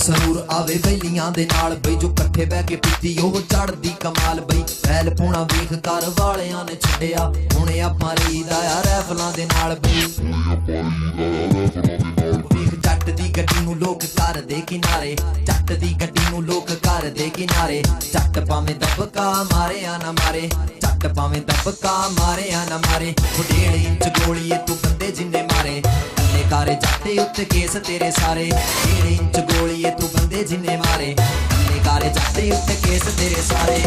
ਸਰੂਰ ਆਵੇ ਬੈਲੀਆਂ ਦੇ ਨਾਲ ਬਈ ਜੋ ਇਕੱਠੇ ਬਹਿ ਕੇ ਪੀਤੀ ਉਹ ਚੜਦੀ ਕਮਾਲ ਬਈ ਵੈਲ ਪੂਣਾ ਵੇਖ ਘਰ ਵਾਲਿਆਂ ਨੇ ਛੱਡਿਆ ਹੁਣੇ ਆਪਾਂ ਰੀਦਾ ਆ ਰੈਫਲਾਂ ਦੇ ਨਾਲ ਬਈ ਵੇਖ ਜੱਟ ਦੀ ਗੱਡੀ ਨੂੰ ਲੋਕ ਕਰਦੇ ਕਿਨਾਰੇ ਜੱਟ ਦੀ ਗੱਡੀ ਨੂੰ ਲੋਕ ਕਰਦੇ ਕਿਨਾਰੇ ਜੱਟ ਭਾਵੇਂ ਦਬਕਾ ਮਾਰਿਆ ਨਾ ਮਾਰੇ ਜੱਟ ਭਾਵੇਂ ਦਬਕਾ ਮਾਰਿਆ ਨਾ ਮਾਰੇ 1.5 ਇੰਚ ਗੋਲੀਏ ਤੂੰ ਬੰਦੇ ਜਿੰਨੇ ਮਾਰੇ ਕਾਰੇ ਜੱਟੇ ਉੱਤੇ ਕੇਸ ਤੇਰੇ ਸਾਰੇ 1.5 ਇੰਚ ਗੋਲੀਏ ਤੂੰ ਬੰਦੇ ਜਿੰਨੇ ਮਾਰੇ ਕਾਰੇ ਜੱਟੇ ਉੱਤੇ ਕੇਸ ਤੇਰੇ ਸਾਰੇ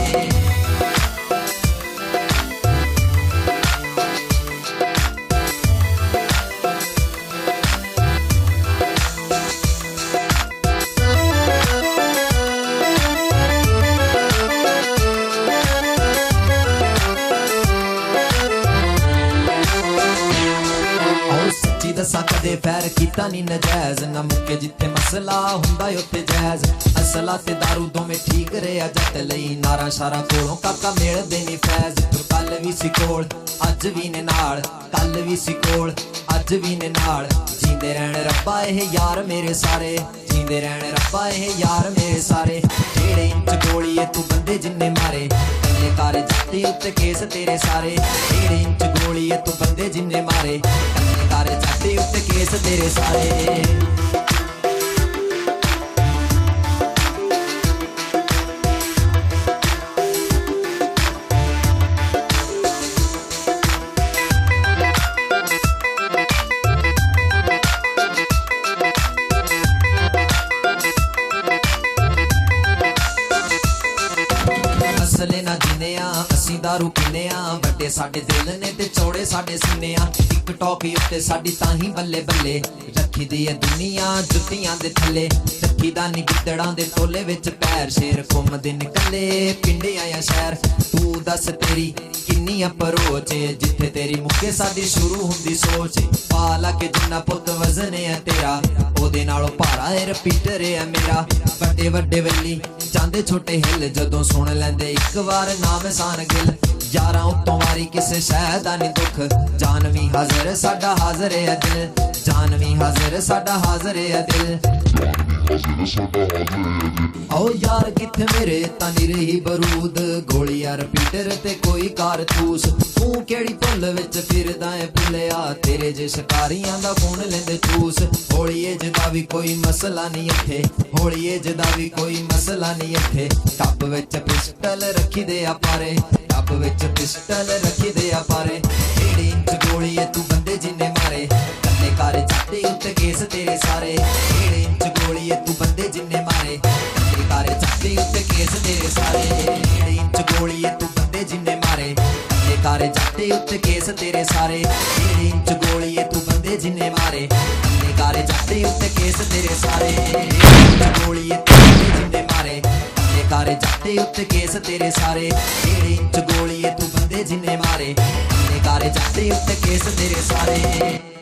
दसा कदे फैर कीता नी नजैज ना मुके जिथे मसला हुंदा उत्थे जैज असला ते दारू दोवें ठीक रहा जट लई नारा शारा कोलों काका मिलदे नी फैज कल भी सी कोल अज भी ने नाल कल भी सी कोल अज भी ने नाल जींदे रहण रब्बा एह यार मेरे सारे जींदे रहण रब्बा एह यार मेरे सारे 1.5 इंच गोलीए तू बंदे जिन्ने मारे कारे जट्टी उत्ते केस तेरे सारे 1.5 इंच गोलीए तू बंदे जिन्ने मारे कारे जट्टी उत्ते केस तेरे सारे असले ना जीने असी दारू पीने बड़े साडे दिल ने ते चौड़े साडे सीने टिकटॉक उत्ते साडी ताही बल्ले बल्ले रखी दी है दुनिया जुत्तियां दे थल्ले रखी दा नी गिद्दड़ां दे टोले विच पैर शेर घुमदे निकले पिंडियां या शहर तू दस तेरी किन्नी अप्रोच जिथे तेरी मुक्के साडी शुरू हुंदी सोच पाला के जिन्ना पुत वजन है तेरा ओदे नालों भारा है रिपीटर है मेरा बड़े वड्डे वल्ली जांदे छोटे हिल जदों सुन लैंदे एक बार नाम सान गिल यारां उत्तों वारी किसे शह दा नी दुख जान भी हाजिर साडा हाजिर है दिल जान भी हाजिर साडा हाजिर है दिल आओ यार किथे मेरे तानी रही बरूद गोली यार पीटर ते कोई कारतूस तू केड़ी धुल विच फिरदा है भुलिया तेरे जे शिकारियां दा खून लेंदे चूस होली एज दा भी कोई मसला नहीं इत्थे होली एज दा भी कोई मसला नहीं इत्थे टप विच पिस्टल रखी दे आपारे टप विच पिस्टल रखी दे आपारे 1.5 इंच गोली है तू बंदे जिन्ने मारे कन्ने कारे जट्टे उत्ते केस तेरे सारे 1.5 इंच गोली है तू बंदे जिन्ने मारे कन्ने कारे जट्टे उत्ते केस तेरे सारे 1.5 इंच गोली है तू बंदे जिन्ने मारे कन्ने कारे जट्टे उत्ते केस तेरे सारे 1.5 इंच गोली है तू बंदे जिन्ने मारे कन्ने कारे जट्टे उत्ते केस तेरे सारे 1.5 इंच गोली है तू बंदे जिन्ने मारे कन्ने कारे जट्टे उत्ते केस तेरे सारे 1.5 इंच गोली है तू बंदे जिन्ने मारे कन्ने कारे जट्टे उत्ते केस तेरे सारे